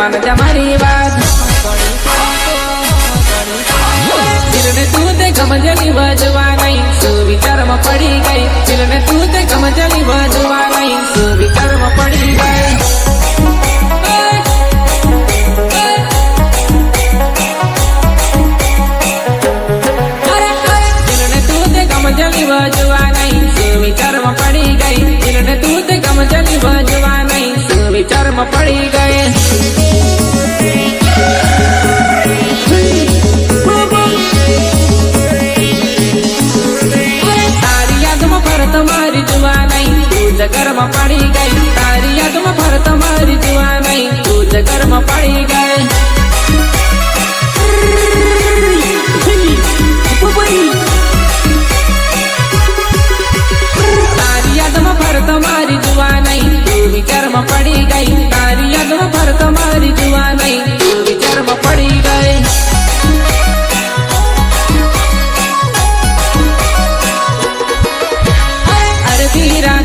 मान जा मारी बात दिलने तू ते गमजली बजवा नहीं सुविचार में पड़ी गई दिलने तू ते गमजली बजवा नहीं सुविचार में पड़ी गई दिलने तू ते गमजली बजवा नहीं सुविचार में पड़ी गई दिलने तू ते गमजली बजवा नहीं सुविचार में पड़ी गई घर में पड़ी गई तारी याद में भर तुम्हारी जुआ नहीं तुझे घर में पड़ी गए तारी याद में भर तुम्हारी जुआ नहीं तू भी घर में पड़ी गई तारी याद में भर तुम्हारी जुआ नहीं तू भी घर में पड़ी गए अरे धीरा